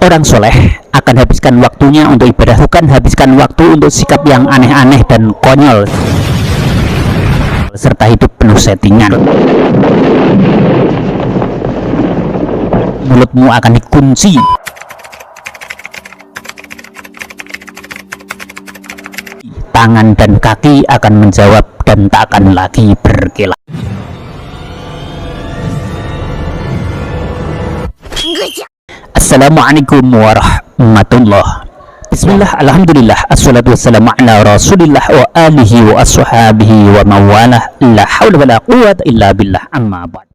Orang soleh akan habiskan waktunya untuk ibadah, bukan habiskan waktu untuk sikap yang aneh-aneh dan konyol serta hidup penuh settingan. Mulutmu akan dikunci, tangan dan kaki akan menjawab dan tak akan lagi berkilah. Assalamualaikum warahmatullah. Bismillah, alhamdulillah, assalatu wassalamu ala rasulillah wa alihi wa ashabihi wa mawalah, la hawla wa la quwwata illa billah, amma ba'd.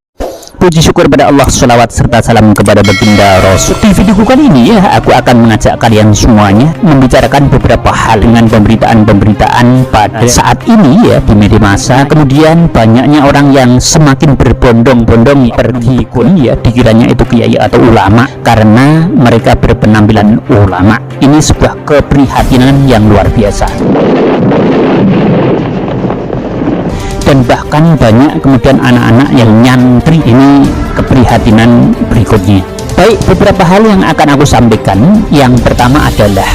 Puji syukur pada Allah, salawat serta salam kepada baginda Rasul. Di video kali ini ya, aku akan mengajak kalian semuanya membicarakan beberapa hal dengan pemberitaan-pemberitaan pada saat ini ya di media massa. Kemudian banyaknya orang yang semakin berbondong-bondong pergi kun ya, dikiranya itu kiai atau ulama karena mereka berpenampilan ulama. Ini sebuah keprihatinan yang luar biasa. Dan bahkan banyak kemudian anak-anak yang nyantri. Ini keprihatinan berikutnya. Baik, beberapa hal yang akan aku sampaikan. Yang pertama adalah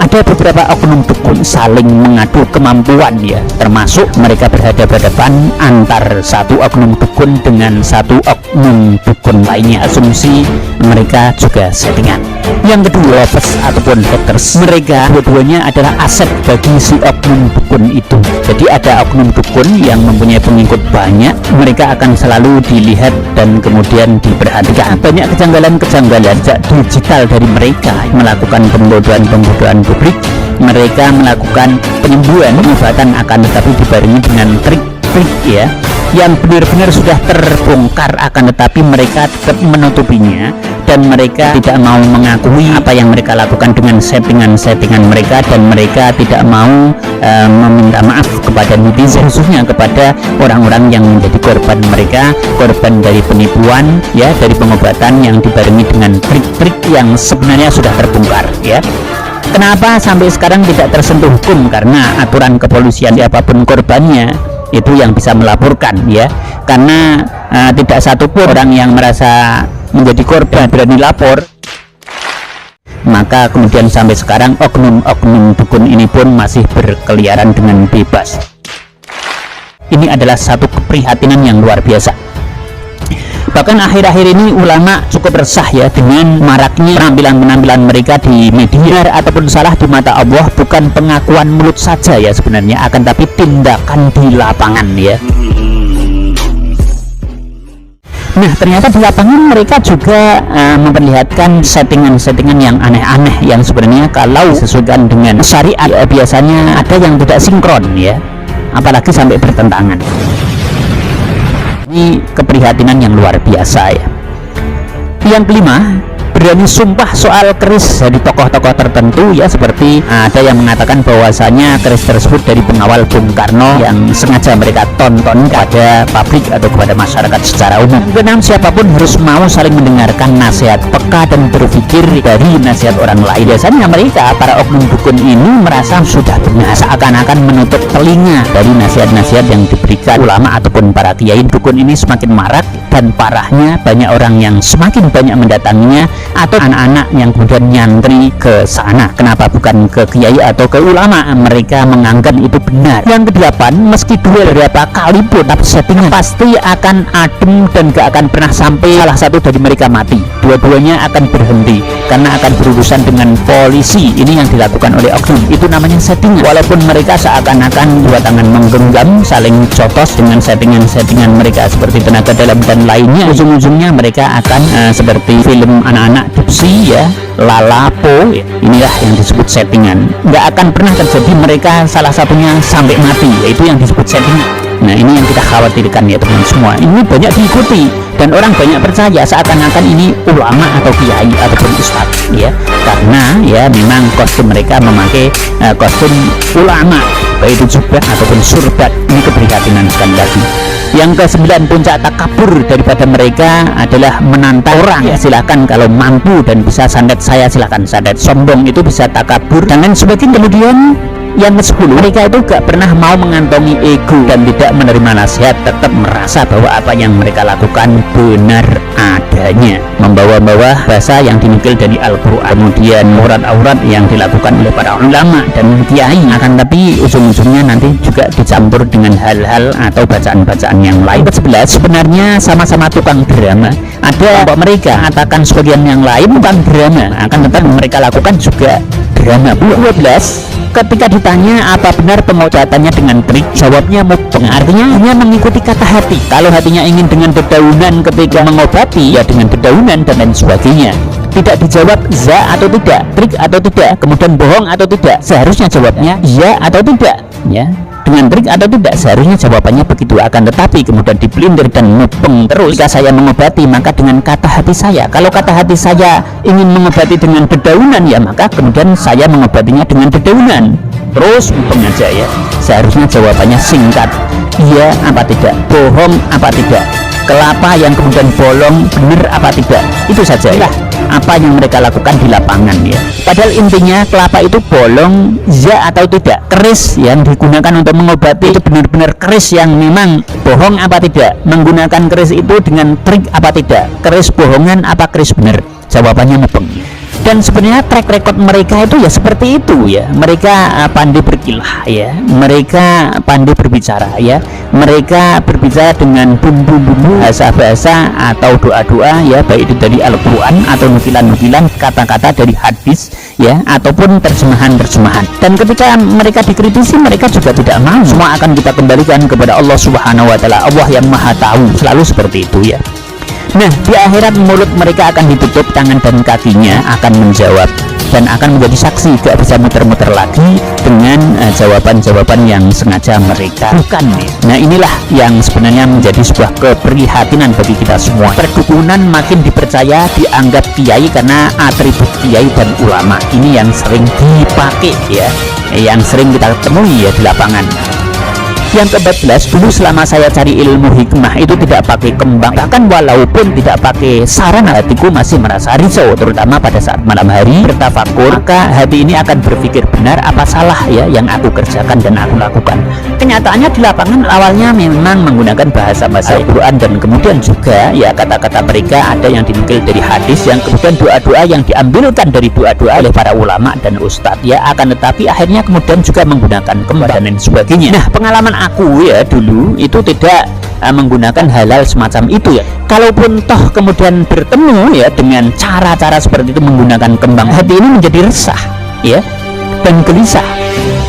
ada beberapa oknum dukun saling mengadu kemampuan ya, termasuk mereka berhadapan antar satu oknum dukun dengan satu oknum dukun lainnya. Asumsi mereka juga settingan. Yang kedua, lovers ataupun haters, mereka dua-duanya adalah aset bagi si oknum dukun itu. Jadi ada oknum dukun yang mempunyai pengikut banyak, mereka akan selalu dilihat dan kemudian diperhatikan. Banyak kejanggalan-kejanggalan digital dari mereka melakukan pembodohan publik. Mereka melakukan penyembuhan, pengobatan, akan tetapi dibarengi dengan trik-trik ya yang benar-benar sudah terbongkar, akan tetapi mereka tetap menutupinya dan mereka tidak mau mengakui apa yang mereka lakukan dengan settingan-settingan mereka, dan mereka tidak mau meminta maaf kepada netizen, khususnya kepada orang-orang yang menjadi korban mereka, korban dari penipuan ya, dari pengobatan yang dibarengi dengan trik-trik yang sebenarnya sudah terbongkar ya. Kenapa sampai sekarang tidak tersentuh hukum? Karena aturan kepolisian, siapapun korbannya itu yang bisa melaporkan ya, karena tidak satupun orang yang merasa menjadi korban berani lapor. Maka kemudian sampai sekarang oknum-oknum dukun ini pun masih berkeliaran dengan bebas. Ini adalah satu keprihatinan yang luar biasa. Bahkan akhir-akhir ini ulama cukup resah ya dengan maraknya penampilan-penampilan mereka di media. Ataupun salah di mata Allah bukan pengakuan mulut saja ya sebenarnya, akan tapi tindakan di lapangan ya. Nah, ternyata di lapangan mereka juga memperlihatkan settingan-settingan yang aneh-aneh yang sebenarnya kalau disesuaikan dengan syariat biasanya ada yang tidak sinkron ya, apalagi sampai bertentangan. Ini keprihatinan yang luar biasa ya. Yang kelima, berani sumpah soal keris dari tokoh-tokoh tertentu ya, seperti ada yang mengatakan bahwasanya keris tersebut dari pengawal Bung Karno yang sengaja mereka tonton kepada publik atau kepada masyarakat secara umum. Keenam, siapapun harus mau saling mendengarkan nasihat, peka dan berpikir dari nasihat orang lain. Biasanya mereka, para oknum dukun ini merasa sudah benar, seakan-akan menutup telinga dari nasihat-nasihat yang diberikan ulama ataupun para kiai. Dukun ini semakin marak dan parahnya banyak orang yang semakin banyak mendatanginya atau anak-anak yang kemudian nyantri ke sana. Kenapa bukan ke kiai atau ke ulama? Mereka menganggap itu benar. Yang kedelapan, meski duel berapa kali pun tapi settingan pasti akan adem dan gak akan pernah sampai salah satu dari mereka mati. Dua-duanya akan berhenti karena akan berurusan dengan polisi. Ini yang dilakukan oleh oknum, itu namanya settingan. Walaupun mereka seakan-akan dua tangan menggenggam saling cotos dengan settingan-settingan mereka seperti tenaga dalam dan lainnya, ujung-ujungnya mereka akan seperti film anak-anak Dipsi ya, Lalapo, inilah yang disebut settingan. Nggak akan pernah terjadi mereka salah satunya sampai mati, yaitu yang disebut settingan. Nah, ini yang kita khawatirkan ya teman semua. Ini banyak diikuti dan orang banyak percaya seakan-akan ini ulama atau kiai ataupun ustadz ya, karena ya memang kostum mereka memakai kostum ulama, baik itu jubah ataupun surbat. Ini keprihatinan sekali lagi. Yang ke-9, puncak takabur daripada mereka adalah menantang orang ya, silahkan kalau mampu dan bisa santet saya silahkan santet. Sombong itu bisa takabur dan lain sebagainya. Kemudian Yang ke-10, mereka itu gak pernah mau mengantongi ego dan tidak menerima nasihat, tetap merasa bahwa apa yang mereka lakukan benar adanya, membawa-bawa bahasa yang dinukil dari Al-Quran, kemudian aurat-aurat yang dilakukan oleh para ulama dan kiai, akan tapi ujung-ujungnya nanti juga dicampur dengan hal-hal atau bacaan-bacaan yang lain. Ke-11, sebenarnya sama-sama tukang drama. Ada kelompok mereka katakan sebagian yang lain bukan drama, akan tetapi mereka lakukan juga drama. 12, ketika ditanya apa benar pengobatannya dengan trik, jawabnya mubeng, artinya hanya mengikuti kata hati. Kalau hatinya ingin dengan dedaunan ketika mengobati, ya dengan dedaunan dan lain sebagainya. Tidak dijawab za atau tidak, trik atau tidak, kemudian bohong atau tidak, seharusnya jawabnya ya atau tidak, ya. Dengan trik atau tidak, seharusnya jawabannya begitu. Akan tetapi kemudian dipelintir dan mubeng terus. Jika saya mengobati, maka dengan kata hati saya. Kalau kata hati saya ingin mengobati dengan dedaunan, ya maka kemudian saya mengobatinya dengan dedaunan. Terus mubeng aja ya. Seharusnya jawabannya singkat, iya apa tidak, bohong apa tidak, kelapa yang kemudian bolong benar apa tidak. Itu saja ya apa yang mereka lakukan di lapangan ya. Padahal intinya kelapa itu bolong ya atau tidak, keris yang digunakan untuk mengobati itu benar-benar keris yang memang bohong apa tidak, menggunakan keris itu dengan trik apa tidak, keris bohongan apa keris benar, jawabannya mubeng. Dan sebenarnya track record mereka itu ya seperti itu ya. Mereka pandai berkilah ya, mereka pandai berbicara ya, mereka berbicara dengan bumbu-bumbu bahasa-bahasa atau doa-doa ya, baik itu dari Al-Quran atau nukilan-nukilan kata-kata dari hadis ya, ataupun terjemahan-terjemahan. Dan ketika mereka dikritisi, mereka juga tidak mau. Semua akan kita kembalikan kepada Allah Subhanahu wa Ta'ala, Allah yang Maha Tahu, selalu seperti itu ya. Nah, di akhirat mulut mereka akan ditutup, tangan dan kakinya akan menjawab dan akan menjadi saksi, gak bisa muter-muter lagi dengan jawaban-jawaban yang sengaja mereka bukan ya. Nah, inilah yang sebenarnya menjadi sebuah keprihatinan bagi kita semua. Perdukunan makin dipercaya, dianggap kiai karena atribut kiai dan ulama ini yang sering dipakai ya, yang sering kita temui ya di lapangan. Yang ke-14, dulu selama saya cari ilmu hikmah itu tidak pakai kembang, bahkan walaupun tidak pakai saran, hatiku masih merasa risau, terutama pada saat malam hari bertafakur. Maka hati ini akan berpikir, benar apa salah ya yang aku kerjakan dan aku lakukan. Kenyataannya di lapangan awalnya memang menggunakan bahasa-bahasa Al-Quran, dan kemudian juga ya kata-kata mereka ada yang dinukil dari hadis, yang kemudian doa-doa yang diambilkan dari doa-doa oleh para ulama dan ustadz ya. Akan tetapi akhirnya kemudian juga menggunakan kembang dan lain sebagainya. Nah, pengalaman aku ya dulu itu tidak menggunakan hal-hal semacam itu ya. Kalaupun toh kemudian bertemu ya dengan cara-cara seperti itu menggunakan kembang, hati ini menjadi resah ya dan gelisah,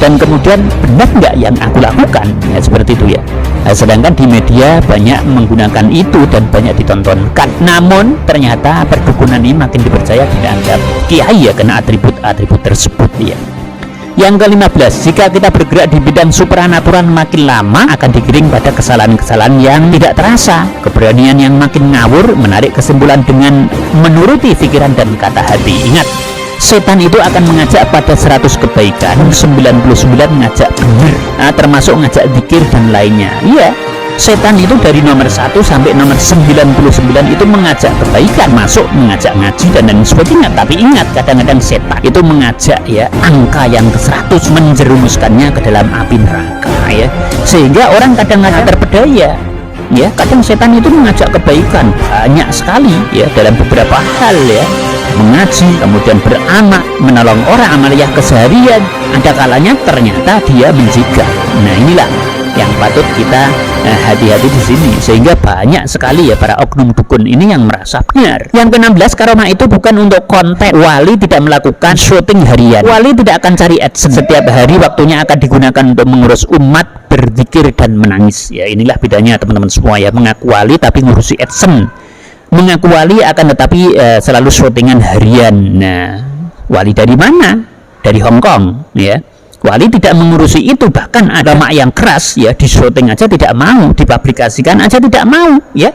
dan kemudian benar nggak yang aku lakukan ya, seperti itu ya. Sedangkan di media banyak menggunakan itu dan banyak ditontonkan, namun ternyata perdukunan ini makin dipercaya, dianggap kiai ya karena atribut-atribut tersebut ya. Yang ke-15, jika kita bergerak di bidang supranatural, makin lama akan digiring pada kesalahan-kesalahan yang tidak terasa. Keberanian yang makin ngawur menarik kesimpulan dengan menuruti pikiran dan kata hati. Ingat, setan itu akan mengajak pada 100 kebaikan, 99 mengajak benar, termasuk ngajak zikir dan lainnya. Iya, setan itu dari nomor 1 sampai nomor 99 itu mengajak kebaikan, masuk mengajak ngaji dan lain sebagainya. Tapi ingat, kadang-kadang setan itu mengajak ya angka yang ke-100, menjerumuskannya ke dalam api neraka ya, sehingga orang kadang-kadang terpedaya ya. Kadang setan itu mengajak kebaikan banyak sekali ya dalam beberapa hal ya, mengaji, kemudian beramal, menolong orang, amaliyah keseharian. Ada kalanya ternyata dia menjigal. Nah, inilah yang patut kita hati-hati di sini, sehingga banyak sekali ya para oknum dukun ini yang merasa benar. Yang ke-16, karomah itu bukan untuk konten. Wali tidak melakukan syuting harian. Wali tidak akan cari AdSense. Setiap hari waktunya akan digunakan untuk mengurus umat, berzikir dan menangis. Ya, inilah bedanya teman-teman semua ya, mengaku wali tapi ngurusi AdSense. Mengaku wali akan tetapi selalu syutingan harian. Nah, wali dari mana? Dari Hong Kong ya. Wali tidak mengurusi itu, bahkan ada mak yang keras ya, di syuting aja tidak mau, dipublikasikan aja tidak mau ya.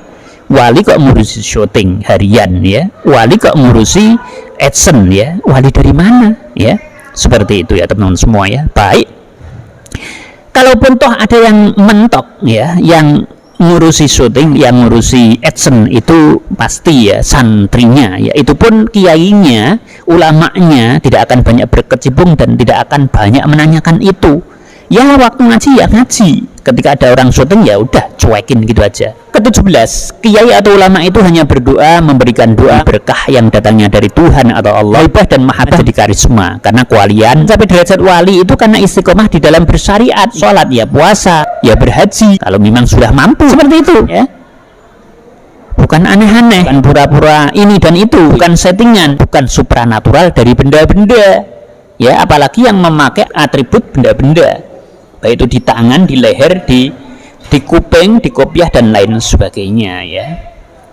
Wali kok ngurusi syuting harian ya, wali kok ngurusi AdSense ya, wali dari mana ya. Seperti itu ya teman-teman semua ya. Baik, kalaupun toh ada yang mentok ya, yang ngurusi syuting, yang ngurusi action itu pasti ya santrinya ya, itu pun kiainya, ulamanya tidak akan banyak berkecimpung dan tidak akan banyak menanyakan itu. Ya waktu ngaji ya ngaji, ketika ada orang syuting ya udah cuekin gitu aja. Ke-17, kiai atau ulama itu hanya berdoa, memberikan doa berkah yang datangnya dari Tuhan atau Allah, hibah dan mahabbah jadi karisma. Karena kewalian sampai derajat wali itu karena istiqomah di dalam bersyariat, sholat ya, puasa ya, berhaji kalau memang sudah mampu, seperti itu ya. Bukan aneh-aneh, bukan pura-pura ini dan itu, bukan settingan, bukan supranatural dari benda-benda ya, apalagi yang memakai atribut benda-benda, baik itu di tangan, di leher, di kuping, di kopiah dan lain sebagainya ya.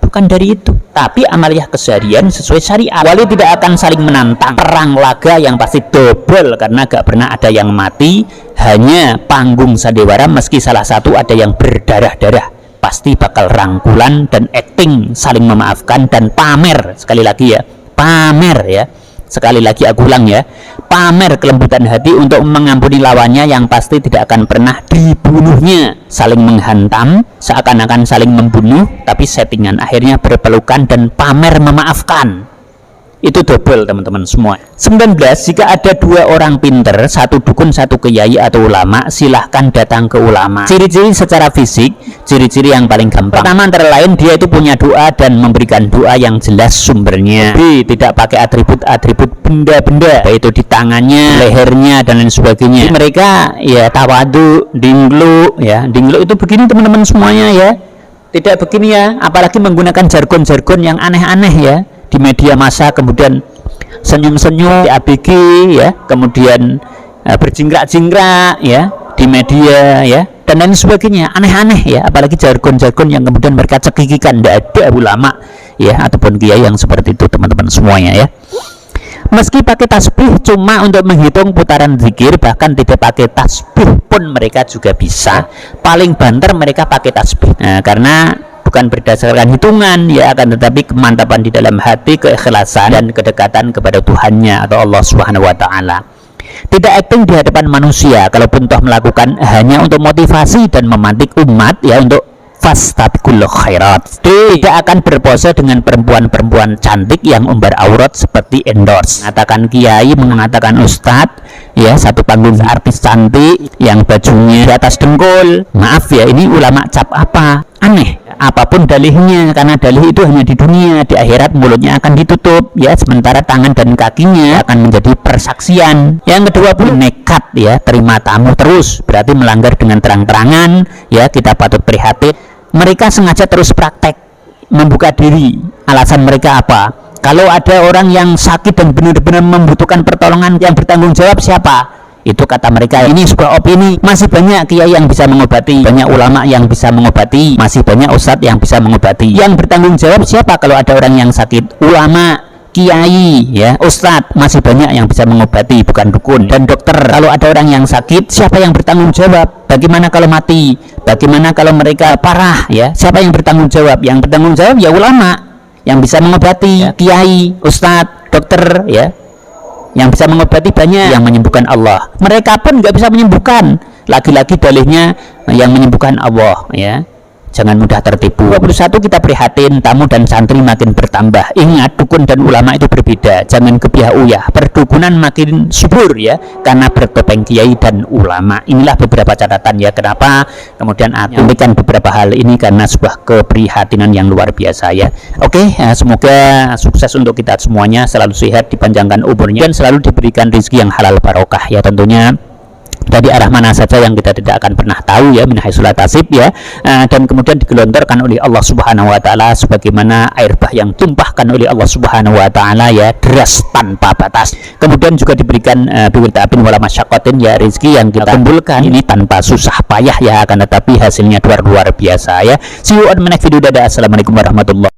Bukan dari itu, tapi amaliyah keseharian sesuai syariat. Wali tidak akan saling menantang, perang laga yang pasti double karena gak pernah ada yang mati, hanya panggung sandiwara meski salah satu ada yang berdarah-darah, pasti bakal rangkulan dan acting saling memaafkan dan pamer. Sekali lagi ya, pamer ya, sekali lagi aku ulang ya, pamer kelembutan hati untuk mengampuni lawannya yang pasti tidak akan pernah dibunuhnya, saling menghantam seakan-akan saling membunuh tapi settingan, akhirnya berpelukan dan pamer memaafkan. Itu double teman-teman semua. 19, jika ada dua orang pinter, satu dukun satu kiai atau ulama, silahkan datang ke ulama. Ciri-ciri secara fisik, ciri-ciri yang paling gampang. Pertama antara lain dia itu punya doa dan memberikan doa yang jelas sumbernya. B, tidak pakai atribut-atribut benda-benda, baik itu di tangannya, lehernya dan lain sebagainya. Jadi mereka ya tawadu, dinglu ya, dinglu itu begini teman-teman semuanya ya, tidak begini ya, apalagi menggunakan jargon-jargon yang aneh-aneh ya di media massa, kemudian senyum-senyum di ABG ya, kemudian berjingkrak-jingkrak ya di media ya, dan lain sebagainya, aneh-aneh ya, apalagi jargon-jargon yang kemudian mereka cekikikan. Tidak ada ulama ya ataupun kiai yang seperti itu teman-teman semuanya ya. Meski pakai tasbih cuma untuk menghitung putaran zikir, bahkan tidak pakai tasbih pun mereka juga bisa. Paling banter mereka pakai tasbih, nah, karena bukan berdasarkan hitungan ya, akan tetapi kemantapan di dalam hati, keikhlasan dan kedekatan kepada Tuhannya atau Allah Subhanahu wa taala. Tidak acting di hadapan manusia, kalaupun toh melakukan hanya untuk motivasi dan memantik umat ya, untuk fastabiqul khairat. Tidak akan berpose dengan perempuan-perempuan cantik yang umbar aurat seperti endorse. Mengatakan kiai, mengatakan ustadz ya, satu panggung artis cantik yang bajunya di atas dengkul. Maaf ya, ini ulama cap apa? Aneh apapun dalihnya, karena dalih itu hanya di dunia, di akhirat mulutnya akan ditutup ya, sementara tangan dan kakinya akan menjadi persaksian. Yang kedua pun nekat ya, terima tamu terus, berarti melanggar dengan terang-terangan ya, kita patut prihatin. Mereka sengaja terus praktek membuka diri. Alasan mereka apa? Kalau ada orang yang sakit dan benar-benar membutuhkan pertolongan, yang bertanggung jawab siapa? Itu kata mereka, ini sebuah opini. Masih banyak kiai yang bisa mengobati, banyak ulama yang bisa mengobati, masih banyak ustadz yang bisa mengobati. Yang bertanggung jawab siapa kalau ada orang yang sakit? Ulama, kiai ya, ustadz, masih banyak yang bisa mengobati, bukan dukun dan dokter. Kalau ada orang yang sakit, siapa yang bertanggung jawab? Bagaimana kalau mati? Bagaimana kalau mereka parah ya? Siapa yang bertanggung jawab? Yang bertanggung jawab ya ulama yang bisa mengobati ya, kiai, ustadz, dokter ya. Yang bisa mengobati banyak, yang menyembuhkan Allah. Mereka pun nggak bisa menyembuhkan, lagi-lagi dalihnya yang menyembuhkan Allah ya. Jangan mudah tertipu. 21, kita prihatin tamu dan santri makin bertambah. Ingat, dukun dan ulama itu berbeda. Jangan kebiah uyah. Perdukunan makin subur ya, karena bertopeng kiai dan ulama. Inilah beberapa catatan ya, kenapa kemudian aku memberikan beberapa hal ini, karena sebuah keprihatinan yang luar biasa ya. Oke, semoga sukses untuk kita semuanya, selalu sehat, dipanjangkan umurnya, dan selalu diberikan rezeki yang halal barokah ya, tentunya dari arah mana saja yang kita tidak akan pernah tahu ya, min haitsu la tasib ya, dan kemudian digelontorkan oleh Allah Subhanahu wa taala sebagaimana air bah yang tumpahkan oleh Allah Subhanahu wa taala ya, deras tanpa batas. Kemudian juga diberikan biwirtabin wala masyaqqatin ya, rezeki yang kita kumpulkan ini tanpa susah payah ya, akan tetapi hasilnya luar biasa ya. See you on the next video. Dadah, assalamualaikum warahmatullahi